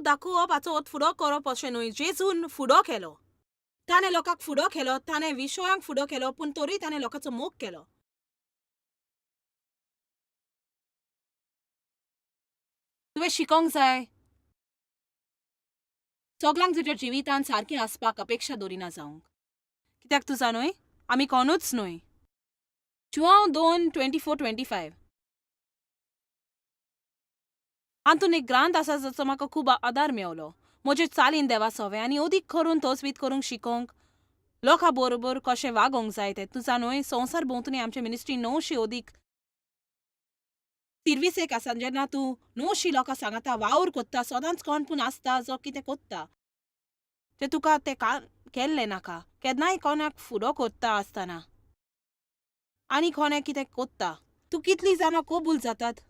दाखोवप हाचो फुडो करप अशें न्हय. जेजून फुडो केलो. ताणें लोकांक फुडो केलो, ताणें विशयांक फुडो केलो, पूण तरी ताणें लोकांचो मोग केलो. तुवें शिकोंक जाय सगळ्यांक तुज्या जिवितांत सारकें आसपाक अपेक्षा दवरिना जावंक. कित्याक तूं जाणय आमी कोणूच न्हय. जुआंव 2:24-25 हातूंत एक ग्रांथ आसा जाचो म्हाका खूब आदार मेवलो. म्हजे चालीन देवा सवें आनी अदीक करून तोचवीत करूंक शिकोंक लोकां बरोबर कशें वागोंक जाय तें. तूं जाणय संवसार भोंवतणी आमचे मिनिस्ट्री 900 अदीक सर्विसेक आसा. जेन्ना तूं 900 लोकां सांगाता वावर कोत्ता, सदांच कोण पूण आसता जो कितें कोत्ता तें तुका तें केल्लें नाका. केन्नाय कोणाक फुडो कोत्ता आसतना आनी कोणें कितें कोत्ता तूं कितलीं जाणां कबूल जातात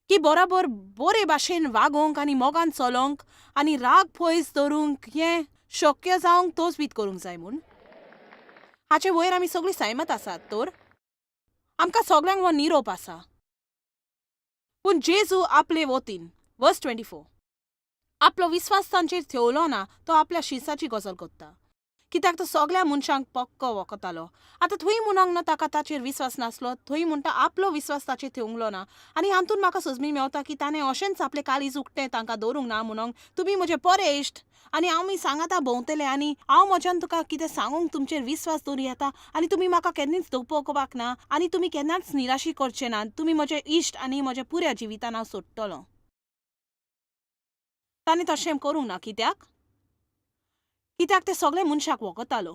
की बरोबर बरे भाशेन वागोंक आनी मोगान चलोंक आनी राग पयस दवरूंक हें शक्य जावंक तोच करूंक जाय म्हूण. हाचे वयर आमी सगळीं सहमत आसात तर आमकां सगळ्यांक हो निरोप आसा. पूण जेजू आपले वतीन वर्स 24 आपलो विस्वास तांचेर थेवलो ना. तो आपल्या शिसाची गजाल कोत्ता कित्याक तो सगळ्या मनशांक पक्को वखतालो. आतां थंय म्हणूंक ना ताका ताचेर विस्वास नासलो. थंय म्हणटा आपलो विस्वास ताचेर थेवंगलो ना. आनी हातूंत म्हाका सजमी मेवता की ताणें अशेंच आपलें काळीज उक्तें तांकां दवरूंक ना म्हणून तुमी म्हजे बरे इश्ट आनी आमी सांगाता भोंवतले आनी हांव म्हज्यान तुका कितें सांगूंक तुमचेर विस्वास दवरी येता आनी तुमी म्हाका केन्नाच दुखोवपाक ना आनी तुमी केन्नाच निराशी करचे ना. तुमी म्हजे इश्ट आनी म्हज्या पुऱ्या जिवितान हांव सोडटलों. ताणें तशें करूंक ना. कित्याक तें सगळे मनशाक वखतालो.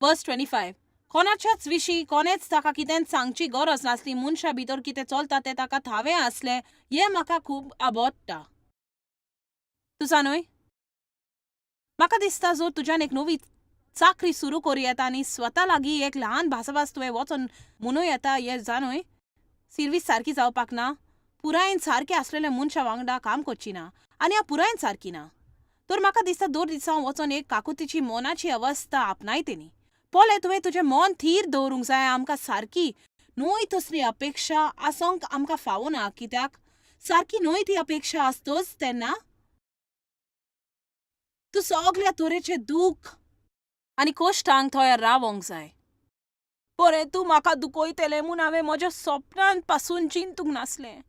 वर्स 25 कोणाच्याच विशीं कोणेच ताका कितेंच सांगची गरज नासली. मनशा भितर कितें चलता तें ताका ठावें आसलें. हें म्हाका खूब आवडटा. तूं जाणय म्हाका दिसता जर तुज्यान एक नवी चाकरी सुरू करूं येता आनी स्वता लागीं एक ल्हान भासाभास तुवें वचोन म्हणूं येता हें जाणय सर्वीस सारकी जावपाक ना. पुरायेन सारकें आसलेल्या मनशा वांगडा काम करची ना आनी हांव पुरायेन सारकी ना तर म्हाका दिसता दर दिसा वचोन एक काकुतीची मोनाची अवस्था आपणायतेनी. पोले तुवें तुजें मन थीर दवरूंक जाय. आमकां सारकी न्हय तसली अपेक्षा आसोंक आमकां फावना. कित्याक सारकी न्हय ती अपेक्षा आसतोच तेन्ना तूं सगळ्या तरेचे दूख आनी कश्टांक थंय रावोंक जाय. बरें तूं म्हाका दुखयतलें म्हूण हांवें म्हज्या सपनांत पासून चिंतूंक नासलें.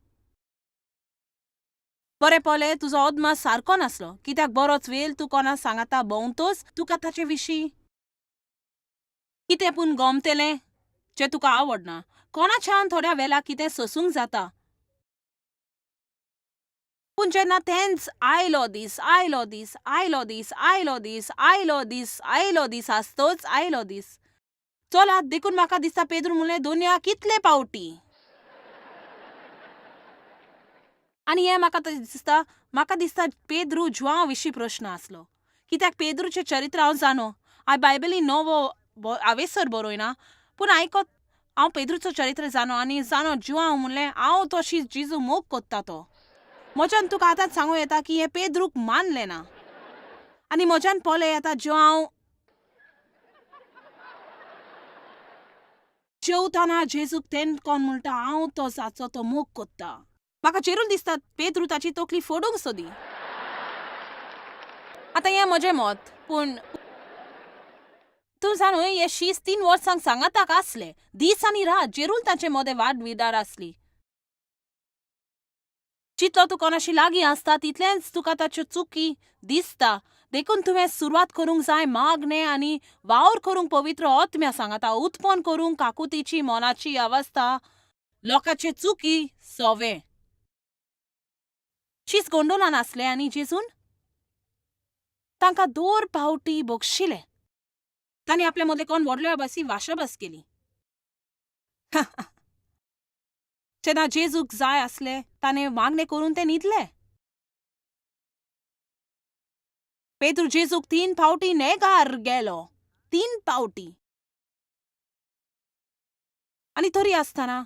बरें पोले तुजो अदमास सारको नासलो. कित्याक बरोच वेळ तूं कोणा सांगाता भोंवतोच तुका ताचे विशीं कितें पूण गमतलें जें तुका आवडना. कोणाच्यान थोड्या वेळा कितें सोसूंक जाता पूण जेन्ना तेंच आयलो दीस आयलो दीस आयलो दीस आयलो दीस आयलो दीस आयलो दीस आसतोच आयलो दीस चलात देखून म्हाका दिसता पेद्रू म्हणलें दुनिया कितले पावटी आनी हें म्हाका दिसता पेद्रू जुआंव विशीं प्रश्न आसलो. कित्याक पेद्रूचें चरित्र हांव जाणो. हांव बायबलीन नवो हांवेसर बरयना पूण आयकोत हांव पेद्रूचो चरित्र जाणो आनी जाणो जुआंव म्हणलें हांव तशी जेजू मोग कोत्ता तो. म्हज्यान तुका आतांच सांगूं येता की हें पेद्रूक मानलें ना आनी म्हज्यान पोले येता जुआंव जेवताना जेजूक तेंकोन म्हणटा हांव तो जाचो तो मोग कोत्ता. म्हाका चेरूल दिसता पेद्रू ताची तकली फोडूंक सोदी. आतां हें म्हजें मत पूण तूं जाणय हे शीस 3 वर्सांक सांगाताक आसलें. दीस आनी रात जेरूल तांचे मदें वाद विडार आसली. जितलो तूं कोणाशी लागीं आसता तितलेंच तुका ताच्यो चुकी दिसता. देखून तुवें सुरवात करूंक जाय मागणें आनी वावर करूंक पवित्र आत्म्या सांगाता. उत्पन्न करूंक काकुतीची मोनाची अवस्था लोकांचे चुकी सवें शीस गोंडोलान आसलें आनी जेजून तांकां दोर पावटी बक्षिलें. तांणी आपल्या मदले कोण व्हडल्या भासी वाशाभास केली. जेन्ना जेजूक जाय आसलें ताणें मागणें करून तें न्हिदलें. पेद्रू जेजूक 3 फावटी नेगार गेलो. 3 फावटी आनी तरी आसतना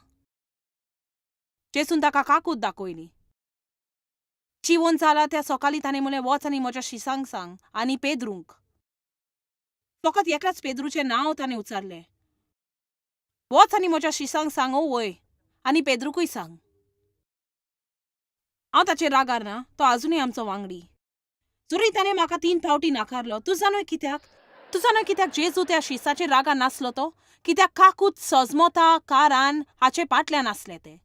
जेजून ताका काकूत दाखयली. चिवोन जाला त्या सकाळीं ताणें म्हणलें वच आनी म्हज्या शिसांक सांग आनी पेद्रूंक. फकत एकल्याच पेद्रूचें नांव ताणें उच्चारलें. वच आनी म्हज्या शिसांक सांग वय आनी पेद्रूकूय सांग. हांव ताचेर रागार ना, तो आजुनूय आमचो वांगडी. जरी ताणें म्हाका 3 फावटी नाकारलो. तूं जाणा कित्याक जेजू त्या शिसाचेर रागार नासलो तो? कित्याक काकूत सजमोता कारान हाचे फाटल्यान आसले ते.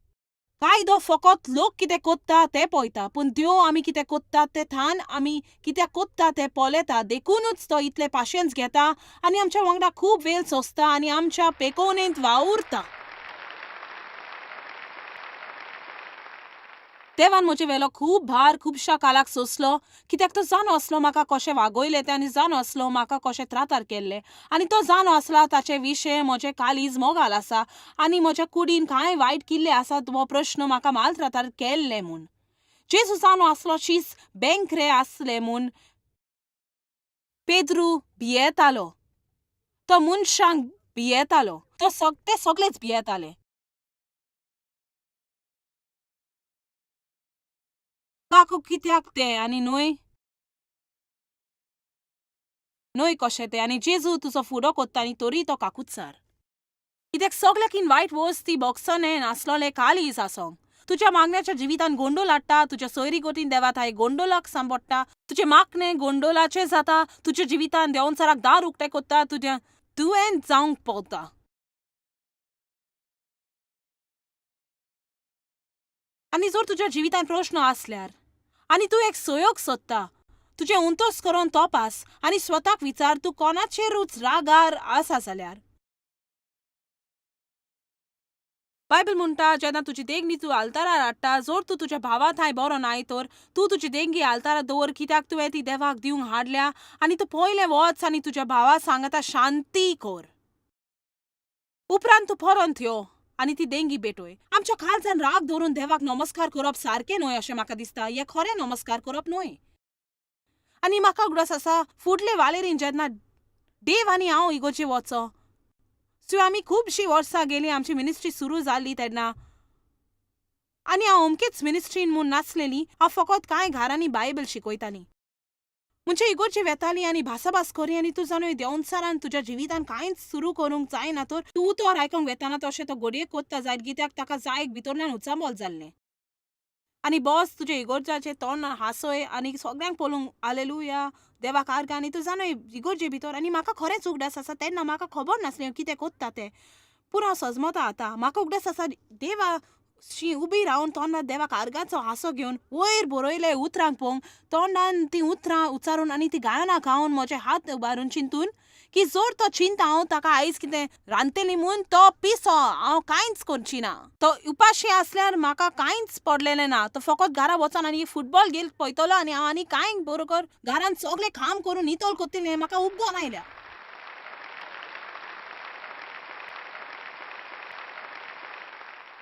कायदो फकत लोक कितें कोत्ता तें पळयता, पूण देव आमी कितें कोत्तात तें थान आमी कित्याक कोत्ता तें पळयता. देखूनच तो इतले पाशेंस घेता आनी आमच्या वांगडा खूब वेळ सोंसता आनी आमच्या पेकोवणेंत वावुरता. देवान म्हजे वेलो खूब भार खुबश्या कालाक सोंसलो, कित्याक तो जाणो आसलो म्हाका कशें वागयलें तें आनी जाणो आसलो म्हाका कशें त्रातार केल्लें. आनी तो जाणो आसला ताचे विशय म्हजें काळीज मोगाल आसा आनी म्हज्या कुडीन कांय वायट किल्लें आसा हो प्रश्न म्हाका मालत्रातार केल्लें म्हूण. जेजू जाणो आसलो शीस बेंकरे आसलें म्हूण पेद्रू भियेतालो. तो मनशांक भियेतालो. ते सगळेच भियेताले. काकू कित्याक तें आनी न्हय कशें तें आनी जेजू तुजो फुडो कोत्ता आनी तोरी तो काकूतसार. कित्याक सगळ्याकीन वायट वस्त ती बॉक्सने नासलोलें काळीज आसोंक. तुज्या मागण्याच्या जिवितान गोंडोल हाडटा, तुज्या सोयरी गोटीन देवा थंय गोंडोलाक सांपडटा, तुजें मागणें गोंडोलाचें जाता, तुज्या जिवितान देंवचाराक दार उक्तें कोत्ता, तुजें दुयेंत जावंक पावता. आनी जर तुज्या जिवितान प्रश्न आसल्यार आनी तूं एक सयोग सोदता, तुजें उंतोस करून तपास आनी स्वताक विचार तूं कोणाचेरूच रागार आसा जाल्यार. बायबल म्हणटा जेन्ना तुजी देंगणी तूं आल्तारार हाडटा, जर तूं तुज्या भावा थंय बरो नाय तर तूं तुजी देंगी आल्तारार दवर, कित्याक तुवें ती देवाक दिवंक हाडल्या आनी तूं पयलें वच आनी तुज्या भावा सांगता शांती कर. उपरांत तूं परत यो आनी ती देंगी भेटोय. आमच्या काळजान राग धरून देवाक नमस्कार करप सारकें न्हय अशें म्हाका दिसता. हें खरें नमस्कार करप न्हय. आनी म्हाका उगडास आसा फुडले वालेरीन जेन्ना देव आनी हांव इगोर्जे वचो, सो आमी खुबशीं वर्सां गेलीं आमची मिनिस्ट्री सुरू जाल्ली तेन्ना आनी हांव अमकेच मिनिस्ट्रीन म्हूण नासलेलीं, हांव फकत कांय घरांनी बायबल शिकयतालीं. म्हणजे इगोर्जे वेतालीं आनी भासाभास करी आनी तूं जाणा देंवचारान तुज्या जिवितान कांयच सुरू करूंक जायना तर तूं तो आयकोंक वेताना तशें तो घडये कोत्ता जायत, कित्याक ताका जाय भितरल्यान उचांबोल जाल्लें. आनी बॉस तुजे इगोर्जाचें तोंड हांसोय आनी सगळ्यांक पळोवंक हालेलुया देवाक आर्गां आनी तूं जाणा इगोर्जे भितर आनी म्हाका खरेंच उगडास आसा तेन्ना म्हाका खबर नासलें हांव कितें कोत्ता तें. पूण हांव सजमता आतां म्हाका उगडास आसा देवाशी उबी रावन तोंडार देवाक आर्गांचो हांसो घेवन वयर बरयले उतरांक पळोवंक, तोंडान तीं उतरां उच्चारून आनी तीं गायनां गावन म्हजे हात उबारून चिंतून की जर तो चिंता हांव ताका आयज कितें रांदतलीं म्हूण तो पिसो हांव कांयच करची ना. तो उपाशी आसल्यार म्हाका कांयच पडलेलें ना. तो फकत घरा वचोन आनी फुटबॉल गेल पळयतलो आनी हांव आनी कांय बरोबर घरांत सगळें काम करून नितळ कोत्तलें म्हाका उपगोन आयल्या.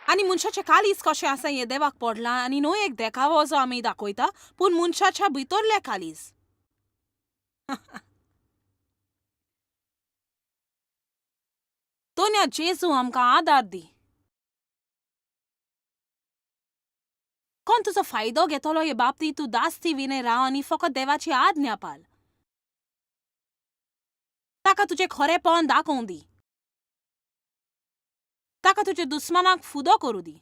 आनी मनशाचें काळीज कशें आसा हें देवाक पडलां आनी न्हय एक देखावो जो आमी दाखयता, पूण मनशाच्या भितरलें काळीज. तोन्या जेजू आमकां आदार दी. कोण तुजो फायदो घेतलो हे बाबतींत तूं दास्ती विनय राव आनी फकत देवाची आज्ञा पाल. ताका तुजें खरेंपण दाखोवंक दी. ताका तुज्या दुस्मानाक फुदो करूं दी.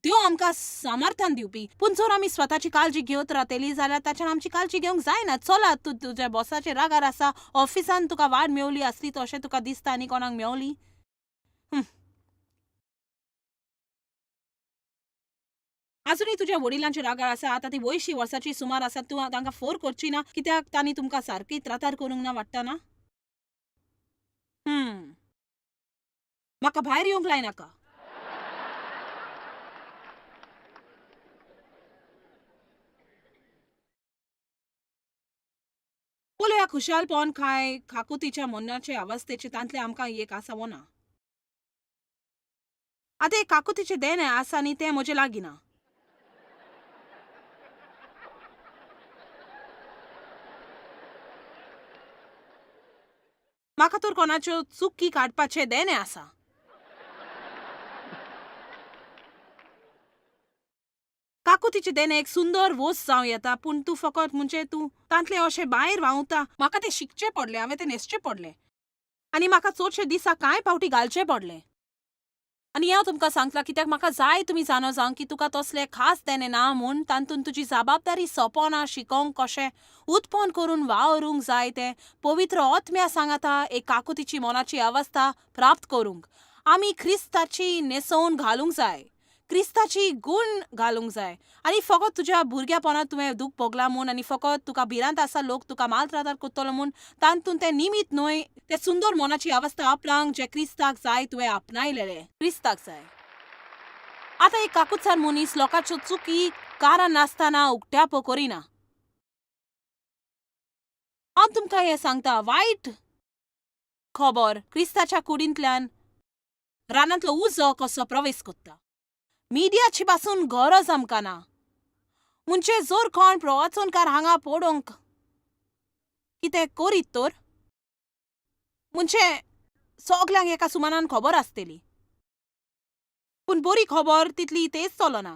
देव आमकां सामर्थ्यान दिवपी, पूण जर आमी स्वताची काळजी घेवत रावतलीं जाल्यार ताच्यान आमची काळजी घेवंक जायना. चला तूं तुज्या बॉसाचेर रागार आसा, ऑफिसान तुका वाड मेवली आसली तशें तुका दिसता आनी कोणाक मेवली. आजुनूय तुज्या वडिलांचेर रागार आसा, आतां ती वयशीं वर्सांची सुमार आसा, तूं तांकां फोर करची ना कित्याक तांणी तुमकां सारकी त्रातार करूंक ना वाडटा ना. म्हाका भायर येवंक लायनाका. पळोवया खुशालपण काय काकुतीच्या मनाचे अवस्थेचे तांतले आमकां एक आसा वो ना. आतां एक काकुतीचें देणें आसा आनी तें म्हजे लागीं ना. म्हाका तर कोणाच्यो चुकी काडपाचें देणें आसा. काकुतीचें देणें एक सुंदर वस्त जावं येता, पूण तूं फकत म्हणजे तूं तांतलें अशें भायर व्हांवता. म्हाका तें शिकचें पडलें, हांवें तें न्हेसचें पडलें आनी म्हाका चडशे दिसा कांय फावटी घालचें पडलें. आनी हांव तुमकां सांगता कित्याक म्हाका जाय तुमी जाणो जावं की तुका तसलें खास देणे ना म्हूण तातूंत तुजी जबाबदारी सोंपोना शिकोवंक कशें उत्पन्न करून वावरूंक जाय तें पवित्र आत्म्या सांगता एक काकुतीची मनाची अवस्था प्राप्त करूंक आमी क्रिस्ताची न्हेसोवन घालूंक जाय क्रिस्ताची गूण घालूंक जाय आनी फकत तुज्या भुरग्यापणांत तुवें दूख भोगलां म्हूण आनी फकत तुका भिरांत आसा लोक तुका मालत्रातार कोत्तलो म्हूण तातूंत तें निमित न्हय तें सुंदर मनाची अवस्था आपणाक जें क्रिस्ताक जाय तुवें आपणायलेलें क्रिस्ताक जाय. आतां एक काकूटसार मनीस लोकांच्यो चुकी कारण नासतना उक्त्याप करिना. हांव तुमकां हें सांगता वायट खबर क्रिस्ताच्या कुडींतल्यान रानांतलो उजो कसो प्रवेश कोत्ता. मिडियाची पासून गरज आमकां ना म्हणजे जर कोण प्रवचनकार हांगा पडोवंक कितें करीत तर म्हणजे सगल्यांक एका सुमानान खबर आसतली पूण बरी खबर तितली तेच चलना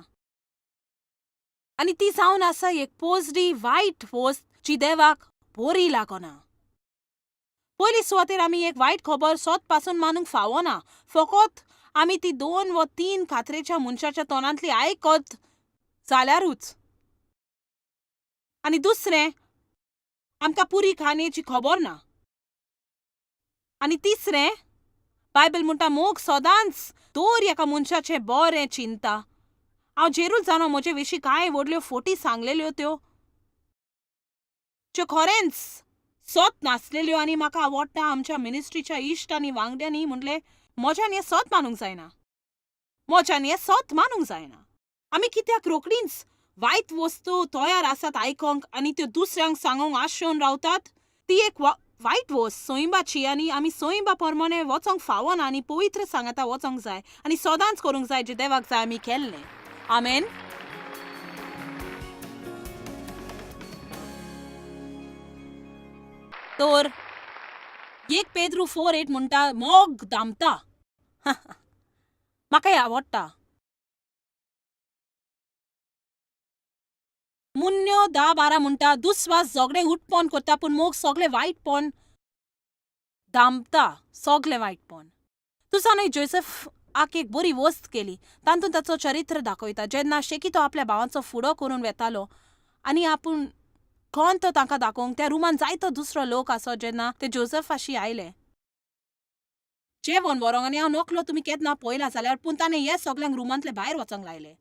आनी ती जावन आसा एक पोजडी वायट वस्त जी देवाक बरी लागना. पयली सुवातेर आमी एक वायट खबर सोत पासून मानूंक फावना फकत आमी ती 2 वा 3 खात्रेच्या मनशाच्या तोंडांतली आयकत जाल्यारूच. आनी दुसरें आमकां पुरी खाणेची खबर ना. आनी तिसरें बायबल म्हणटा मोग सदांच दवर एका मनशाचें बरें चिंता. हांव जेरूल जाणो म्हजे विशीं कांय व्हडल्यो फोटी सांगलेल्यो त्यो ज्यो खरेंच सत नासलेल्यो आनी म्हाका आवडटा आमच्या मिनिस्ट्रीच्या इश्ट आनी वांगड्यांनी म्हणलें म्हज्यान हें सत मानूंक जायना म्हज्यान हें सत मानूंक जायना. आमी कित्याक रोखडींच वायट वस्तू तयार आसात आयकोंक आनी त्यो दुसऱ्यांक सांगूंक आशेवन रावतात. ती एक वायट वस्त सोयंबाची आनी आमी सोयंबा प्रमाणे वचोंक फावना आनी पवित्र सांगता वचोंक जाय आनी सदांच करूंक जाय जें देवाक जाय आमी केल्लें. आमेन. तर 1 पेद्रू 4:8 म्हणटा मोग दामता. म्हाका हें आवडटा. मुन्यो 10:12 म्हणटा दुस्वास झगडे उत्पन्न करता पूण मोग सगळें वायटपण दामता सगळें वायटपण. तुसा न्हय जोसेफाक एक बरी वस्त केली तातूंत ताचो चरित्र दाखयता जेन्ना शेकी तो आपल्या भावांचो फुडो करून वेतालो आनी आपूण कोण तो तांकां दाखोवंक त्या रुमान जायतो दुसरो लोक आसो जेन्ना ते जोसेफाशी आयले जेवण व्हरोंक आनी हांव नकलो तुमी केन्ना पळयला जाल्यार पूण ताणें हे सगल्यांक रुमांतले भायर वचोंक लायलें.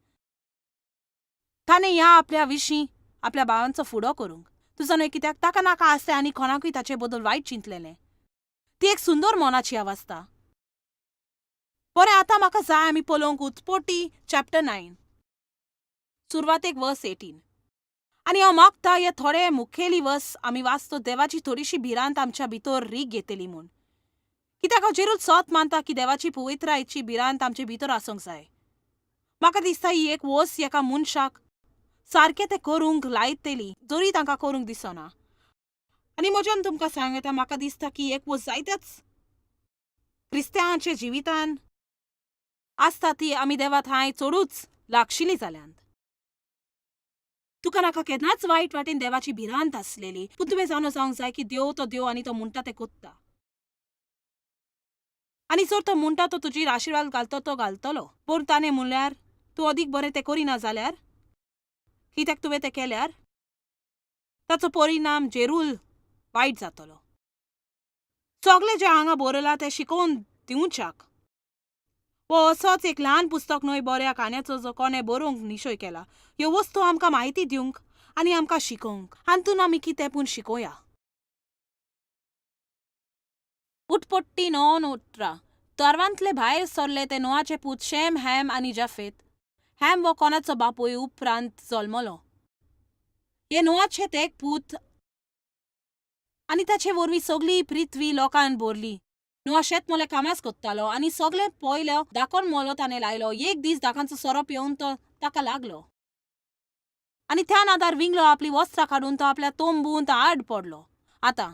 ताणें ह्या आपल्या विशीं आपल्या भावांचो फुडो करूंक तुजो न्हय कित्याक ताका नाका आसलें आनी कोणाकूय ताचे बद्दल वायट चिंतलेलें. ती एक सुंदर मनाची अवस्था. बरें आतां म्हाका जाय आमी पळोवंक उत्पत्ती चॅप्टर 9 सुरवातेक वर्स 18 आनी हांव मागता हे थोडे मुखेली वर्स आमी वाचतो देवाची थोडीशी भिरांत आमच्या भितर रीग घेतली म्हूण कित्याक हांव जेरूल सत मानता की देवाची पवित्रायेची भिरांत आमचे भितर आसूंक जाय. म्हाका दिसता ही एक वस्त एका मनशाक सारकें तें करूंक लायतली जरी तांकां करूंक दिसना. आनी म्हज्यान तुमकां सांगता म्हाका दिसता की एक वस्त जायत्याच क्रिस्तांवांच्या जिवितान आसता ती आमी देवा थंय चडूच लागशिल्ली जाल्यांत. तुका नाका केन्नाच वायट वाटेन देवाची भिरांत आसलेली पूण तुवें जाणो जावंक जाय की देव आनी तो म्हणटा तें कोत्ता. आनी जर तो म्हणटा तो तुजेर आशिर्वाद घालतो तो घालतलो पूण ताणें म्हणल्यार तूं अदीक बरें तें करिना जाल्यार कित्याक तुवें तें केल्यार ताचो परिणाम जेरूल वायट जातलो. सगळें जें हांगा बरयलां तें शिकोवन दिवच्याक वो असोच एक ल्हान पुस्तक न्हय बऱ्या काण्याचो जो कोणें बरोवंक निशय केला. ह्यो वस्तू आमकां म्हायती दिवंक आनी आमकां शिकोवंक हातून आमी कितें पूण शिकोया. उत्पत्ती 9:18 तर्वांतले भायर सरले ते नोआचे पूत शेम हॅम आनी जाफेत. हॅम वो कोणाचो बापूय उपरांत जल्मलो. हे नोआचे ते एक पूत आनी ताचे वरवीं सगळी पृथ्वी लोकान भरली. नोआ शेत मोले कामास कोत्तालो आनी सगळें पयलो दाखोन मोलो ताणें लायलो. एक दीस दाकांचो सोरोप येवन तो ताका लागलो आनी त्या नादार विंगलो आपली वस्त्रां काडून तो आपल्या तोंबूंत आड पडलो. आतां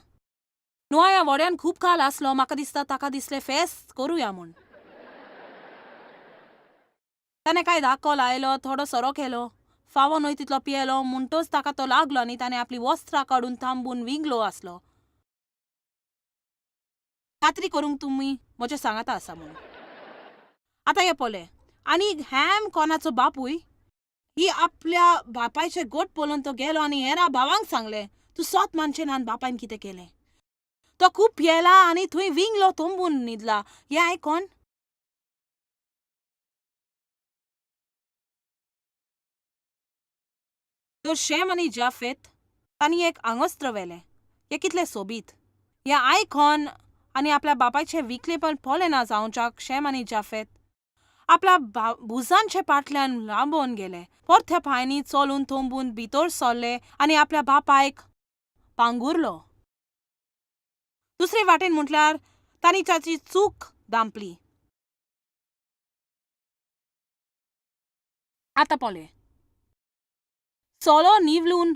नोआ ह्या व्हड्यान खूब काल आसलो. म्हाका दिसता ताका दिसलें फेस्त करुया म्हूण. ताणें कांय धाको लायलो थोडो सोरो केलो फावो न्हय तितलो पियेलो म्हणटच ताका तो लागलो आनी ताणें आपली वस्त्रां काडून थांबून विंगलो आसलो. खात्री करूंक तुमी म्हजें सांगता आसा म्हूण. आता हे पळय, आणि हॅम कोणाचो बापूय ही आपल्या बापायचे गोट पळोवन तो गेलो आणि हेरा भावांक सांगले, तू सोत मानशें आनी बापायन कितें केलें. तो खूप येला आणि थंय विंगलो तोंबून न्हिदला. हे आयकोन तो शेम आणि जाफेत तांणी एक आंगोस्त्र वेलें. हे कितले सोबीत. हे आयकोन आणि आपल्या बापायचे विकलेपण पळय ना जावच्याक शेम आणि जाफेत आपल्या भुजांचे फाटल्यान लांबोवन गेले. परत्या पांयांनी चलून थोंबून भितर सरले आणि आपल्या बापायक पांगुरलो. दुसरे वाटेन म्हटल्यार तांणी ताची चूक दांपली. आतां पळय, चलो निवलून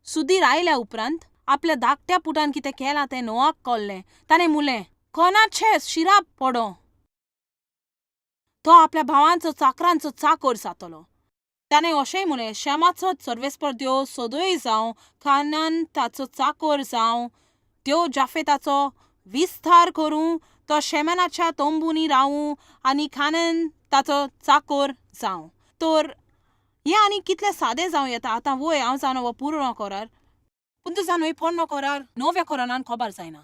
सुदीर आयल्या उपरांत आपल्या धाकट्या पुटान कितें केलां तें नोआक कळ्ळें. ताणें म्हणलें, कोणाचे शिराप पडो, तो आपल्या भावांचो चाकरांचो चाकर जातलो. ताणें अशेंय म्हणलें, शेमाचो सर्वेस्पर सोदोय जावं, खानान ताचो चाकर जावं, देव जाफेताचो विस्तार करूं, तो शेमानाच्या तोंबुनी रावूं आनी खानान ताचो चाकर जावं. तर हें आनी कितलें सादें जावं येता. आतां वय हांव जावन हो पुरो करार, पूण तूं जावन पोरणो करार नव्या कोरानान खबर जायना.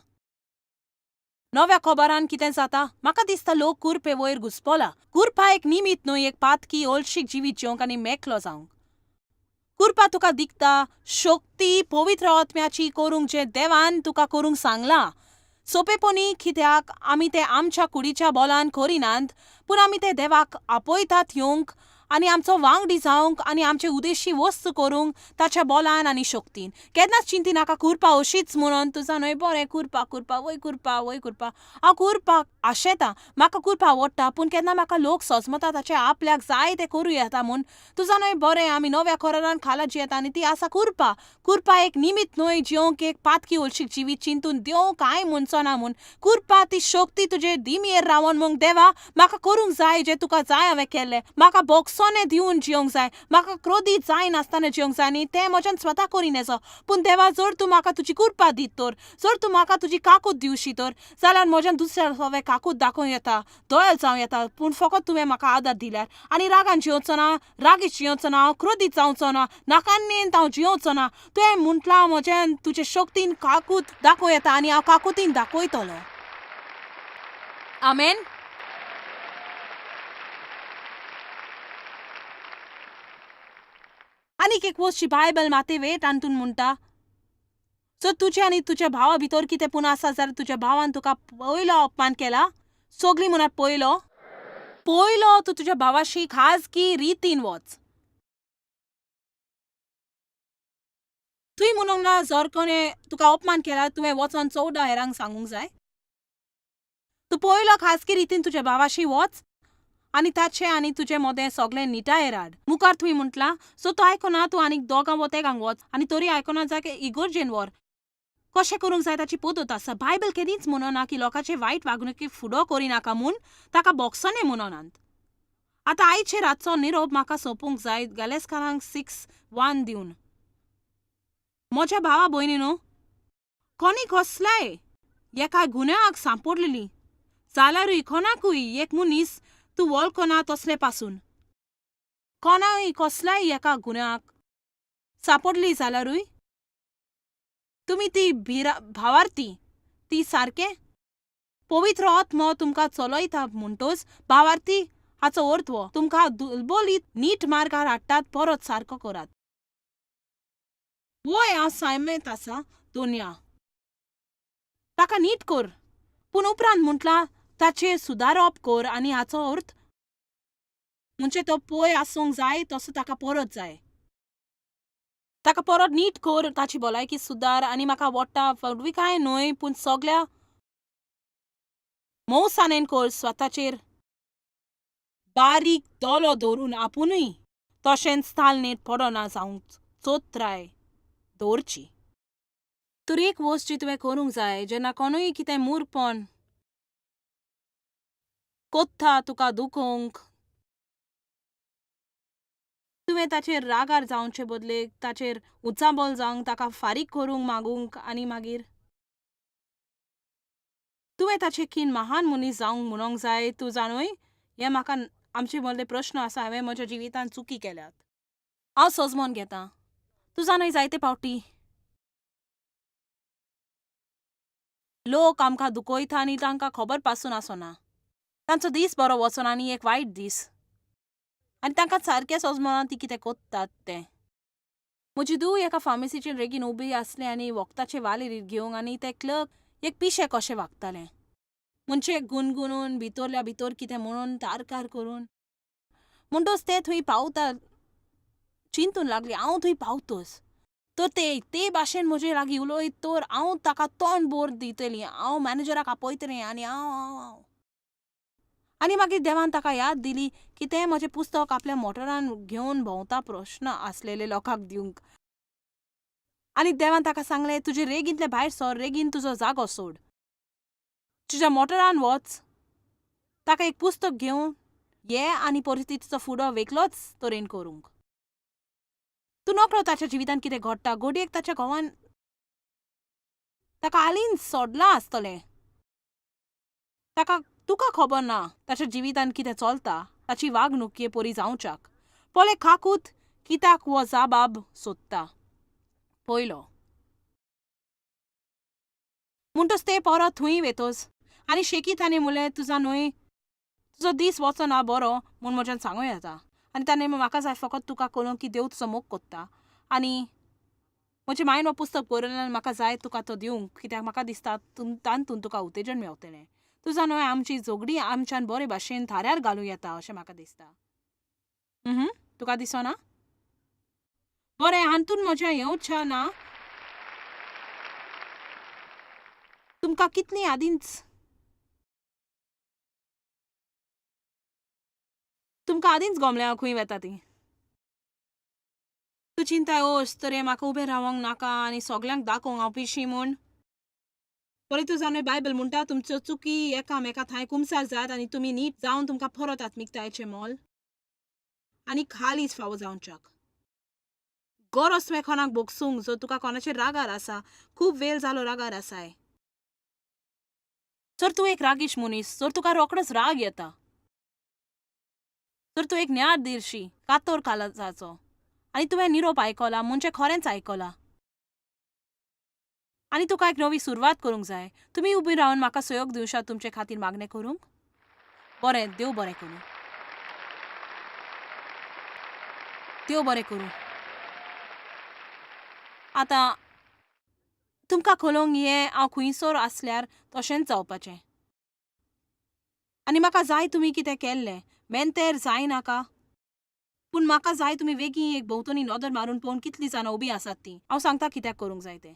नव्या खबरान कितें जाता, म्हाका दिसता लोक कुरपे वयर घुस्पोला. कुरपा एक निमित न्हय, एक पातकी ओलशीक जिवीत जेवंक आनी मेकलो जावंक. कुरपा तुका दिखता शक्ती पवित्र आत्म्याची करूंक जे देवान तुका करूंक सांगलां. सोंपेपणी कित्याक आमी ते आमच्या कुडीच्या बोलान करिनात, पूण आमी ते देवाक आपयतात येवंक आनी आमचो वांगडी जावंक आनी आमचे उद्देशी वस्त करूंक ताच्या बोलान आनी शक्तीन. केन्नाच चिंती नाका कुरपा अशीच म्हणून तुजा न्हय बरें कुरपा कुरपा वय कुरपा वय कुरपा. हांव कुरपाक आशेतां, म्हाका कुरपा आवडटा, पूण केन्ना म्हाका लोक सोजमता ताचे आपल्याक जाय तें करूं येता म्हूण. तुजा न्हय बरें आमी नव्या कोरानान खाला जियेता आनी ती आसा कुरपा. कुरपा एक निमित न्हय जिवंक एक पातकी ओलशीक जिवीत चिंतून देव कांय म्हणचो ना म्हूण. कुरपा ती शक्ती तुजे दिमयेर रावन मग देवा म्हाका करूंक जाय जें तुका जाय हांवें केल्लें. म्हाका बोगसोने दिवन जिवंक जाय, म्हाका क्रोधीत जाय नासतना जिवंक जाय आनी तें म्हज्यान स्वता करीन येजो. पूण देवा जर तूं म्हाका तुजी कुरपा दीत तर, जर तूं म्हाका तुजी काकूट दिवशी तर, जाल्यार म्हज्यान दुसऱ्या सवे काकूट दाखोवं येता, दोयल जावं येता. पूण फकत तुवें म्हाका आदार दिल्यार. आनी रागान जियोचो ना, रागीत जियोचो ना, हांव क्रोधीत जावचो ना, नाकान्नेंत हांव जियोचो ना. तुवें म्हटलां म्हज्यान तुजे शक्तीन काकूट दाखोवं येता आनी हांव काकुतीन दाखयतलों. आमेन. आनीक एक वस्त बायबल माते वेट आनी तूं म्हणटा, जर तुजे आनी तुज्या भावा भितर कितें पूण आसा जाल्यार तुज्या भावान तुका पयलो अपमान केला, सगळीं म्हणत पयलो तूं तुज्या भावाशी खाजगी रितीन वच. तुवें म्हणूंक ना जर कोणें तुका अपमान केला तुवें वचोन 14 हेरांक सांगूंक जाय. तूं पयलो खाजगी रितीन तुज्या भावाशी वच आनी ताचें आनी तुजें मोदें सगळें निटायेर हाड. मुखार तुवें म्हटलां, सो तो आयकना तूं आनीक दोगां वतेगांक वच आनी तरी आयकना जाल्यार इगर्जेन व्हर. कशें करूंक जाय ताची पद्दत आसा. बायबल केदींच म्हणना की लोकांचे वायट वागणुकी फुडो करिनाका म्हूण ताका बोगसोने म्हणनात. आतां आयचे रातचो निरोप म्हाका सोंपूंक जाय गॅलेसकारांक 6:1 दिवन. म्हज्या भावा भयणीनो, कोणी कसल्याय एका गुन्यांवाक सांपडलेली जाल्यारूय कोणाकूय एक मनीस तूं वळखना तसले पासून कोणाय कसल्याय एका गुन्यांवाक सांपडली जाल्यारूय तुमी ती भावार्थी ती सारकें पवित्र आत्मो तुमकां चलयता म्हणटच भावार्थी हाचो अर्थ हो तुमकां दुलबोलीत नीट मार्गार हाडटात, परत सारको करात. वय हांव सांयमेत आसा दोनया ताका नीट कर, पूण उपरांत म्हटलां ताचेर सुदारप कर आनी हाचो अर्थ म्हणजे तो पय आसूंक जाय तसो ताका परत जाय. ताका परत नीट कर, ताची भलायकी सुदार आनी म्हाका आवडटा फडवी कांय न्हय पूण सगळ्या मोवसाणेन कर. स्वताचेर बारीक दोलो धरून आपुणूय तशेंच ताल नीट पडना जावंक चोत्राय दवरची. तर एक वस्त जी तुवें करूंक जाय जेन्ना कोणूय कितें मूर्खपण कोत्ता तुका दुखोवंक, तुवें ताचेर रागार जावचे बदले ताचेर उचाबल जावंक ताका फारीक करूंक मागूंक आनी मागीर तुवें ताचे कीन महान मनीस जावंक म्हणूंक जाय. तूं जाणूय हे म्हाका आमचे मदले प्रश्न आसा हांवें म्हज्या जिवितांत चुकी केल्यात. हांव समजून घेतां. तूं जाणाय जायते फावटी लोक आमकां दुखयता आनी तांकां खबर पासून आसना. तांचो दीस बरो वचना आनी एक वायट दीस. आनी तांकां सारकें समजना ती कितें कोत्तात तें. म्हजी धूव एका फार्मसीचेर रेगीन उबी आसलें आनी वखदाचे वाली घेवंक आनी ते क्लर्क एक पिशे कशें वागताले. म्हणचे गुणगुणून भितरल्या भितर कितें म्हणून तारकार करून. म्हणटोच ते थंय पावता चिंतून लागली हांव थंय पावतोच. तर ते भाशेन म्हजे लागीं उलयत तर हांव ताका तोंड बोर दितलीं. हांव मॅनेजराक आपयतलें आनी हांव आनी मागीर देवान ताका याद दिली की तें म्हजें पुस्तक आपल्या मोटरान घेवन भोंवता प्रश्न आसलेले लोकांक दिवंक. आनी देवान ताका सांगलें तुजे रेगींतले भायर सर, रेगीन तुजो जागो सोड. तुज्या मोटरान वच. ताका एक पुस्तक घेवन ये आनी परिस्थितीचो फुडो वेगळोच तरेन करूंक. तूं नकळो ताच्या जिवितांत कितें घडटा. घडयेक ताच्या घोवान ताका हालींच सोडलां आसतलें. तुका खबर ना ताच्या जिवितांत कितें चलता, ताची वागणूक हे परी जावच्याक. पोले काकूत कित्याक हो जाबाब सोदता. पयलो म्हणटच ते परत थंय वेतोच आनी शेकीत आनी म्हणलें तुजा न्हय तुजो दीस वचना बरो म्हूण म्हज्यान सांगूं येता. आनी ताणें म्हाका जाय फकत तुका कळोवंक की देव तुजो मोग कोत्ता. आनी म्हजे मायन हो पुस्तक बरयलें म्हाका जाय तुका तो दिवंक कित्याक म्हाका दिसता तातूंत तुका उत्तेजन मेवतलें. तुजा न्हय आमची झगडी आमच्यान बरे भाशेन थाऱ्यार घालूं येता अशें म्हाका दिसता. तुका दिसना? बरें हातून म्हजें येवच्या ना. तुमकां कितलीं आदींच तुमकां आदींच गमल्या खंय वेता ती. तूं चिंताय ओस तर हें म्हाका उबें रावंक नाका आनी सगल्यांक दाखोवंक हांव पिशी म्हूण. बरें तूं जाणय बायबल म्हणटा तुमच्यो चुकी एकामेका थंय कुमसार जात आनी तुमी नीट जावन तुमकां परत आत्मिकतायेचें मोल आनी खालीच फावो जावच्याक. गरज तुवें कोणाक बोगसूंक जर तुका कोणाचेर रागार आसा, खूब वेळ जालो रागार आसाय. जर तूं एक रागीश मनीस, जर तुका रोखडोच राग येता, जर तूं एक न्यायाधीशी कातोर काळजाचो आनी तुवें निरोप आयकला म्हणजे खरेंच आयकला आनी तुका एक नवी सुरवात करूंक जाय, तुमी उबी रावन म्हाका सहयोग दिवशात तुमचे खातीर मागणें करूंक. बरें देव बरें करूं. देव बरें करूं. आतां तुमकां कळोवंक हें हांव खंयसर आसल्यार तशेंच जावपाचें. आनी म्हाका जाय तुमी कितें केल्लें मेंतेर जायनाका. पूण म्हाका जाय तुमी वेगळी एक भोंवतणी नदर मारून पळोवन कितलीं जाणां उबीं आसात तीं. हांव सांगता कित्याक करूंक जाय तें.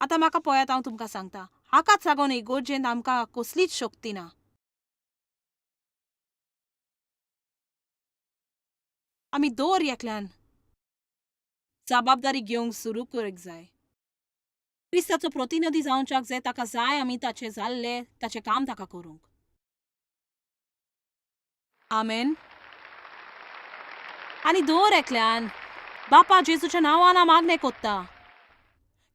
आतां म्हाका पळयात हांव तुमकां सांगता. हाकाच लागून इगोर्जेंत आमकां कसलीच शक्ती ना. आमी दर एकल्यान जबाबदारी घेवंक सुरू करूंक जाय. क्रिस्ताचो प्रतिनिधी जावच्याक जे ताका जाय आमी ताचें जाल्लें ताचें काम ताका करूंक. आमेन. आनी दर एकल्यान बापा जेजूच्या नांवान मागणें कोत्ता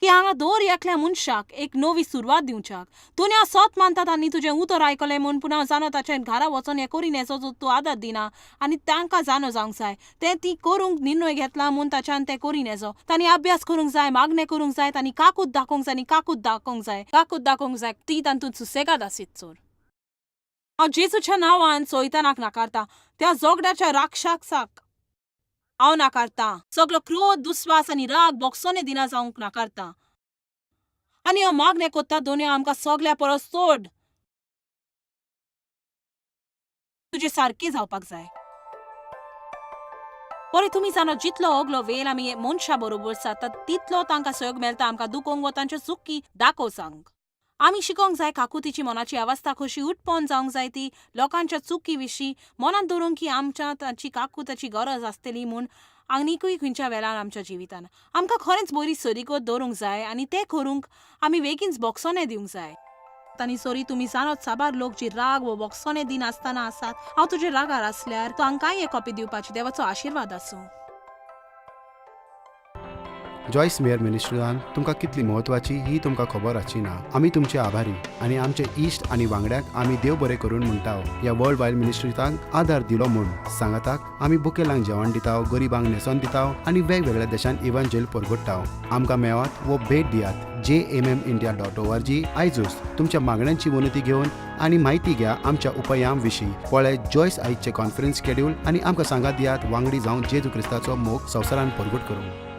की हांगा दर एकल्या मनशाक एक नवी सुरवात दिवच्याक. दुनिया सत मानतात आनी तुजें उतर आयकलें म्हूण पूण हांव जाणो ताच्या घरा वचोन हें करीन हेचो तूं आदर दिना आनी तांकां जाणो जावंक जाय तें ती करूंक निर्णय घेतला म्हूण ताच्यान तें करीन हेचो. तांणी अभ्यास करूंक जाय, मागणें करूंक जाय, तांणी काकूत दाखोवंक जाय आनी काकूत दाखोवंक जाय ती तातूंत सुसेगाद आसीत चोर. हांव जेजूच्या नांवान सैतानाक नाकारता. त्या जोगड्याच्या राक्षसाक हांव नाकारतां. सगलो क्रोध, दुस्वास आनी राग बोगसोने दिना जावंक नाकारतां. आनी हांव मागणें कोत्ता दुनिया आमकां सगल्या परस चड तुजें सारकें जावपाक जाय. बरें तुमी जाणो जितलो अगलो वेळ आमी मनशा बरोबर जातात तितलो तांकां सहयोग मेळटा आमकां दुखोवंक वा तांच्यो चुकी दाखोवंक. आमी शिकोवंक जाय काकुतीची मनाची अवस्था कशी उठपण जावंक जाय ती लोकांच्या चुकी विशीं मनांत दवरूंक की आमच्या ताची काकुताची गरज आसतली म्हूण आनीकूय खंयच्या वेळार आमच्या जिवितान आमकां खरेंच बरी सरीगत दवरूंक जाय आनी तें करूंक आमी बेगीनच बोगसोने दिवंक जाय. आनी सॉरी तुमी जाणोत साबार लोक जी राग व बोगसोने दिन आसतना आसात. हांव तुजे रागार आसल्यार तांकांय एक कॉपी दिवपाची देवाचो आशिर्वाद आसूं. जॉयस मेयर मिनिस्ट्रीजान तुमकां कितली म्हत्वाची ही तुमकां खबर आसची ना. आमी तुमचे आभारी आनी आमचे इश्ट आनी वांगड्याक आमी देव बरें करून म्हणटाव. ह्या वर्ल्ड वायड मिनिस्ट्रीजांक आदार दिलो म्हूण सांगाताक आमी बुकेलांक जेवण दिताव, गरिबांक न्हेसोन दिताव आनी वेगवेगळ्या देशांत इव्हँजल परगटाव. आमकां मेळात वो भेट दियात jmmindia.org. आयजूच तुमच्या मागण्यांची उन्नती घेवन आनी म्हायती घ्या आमच्या उपायां विशीं. पळय जॉयस आयजचे कॉन्फरन्स शेड्यूल आनी आमकां सांगात दियात वांगडी जावन जेजू क्रिस्ताचो मोग संवसारान परगट करूंक.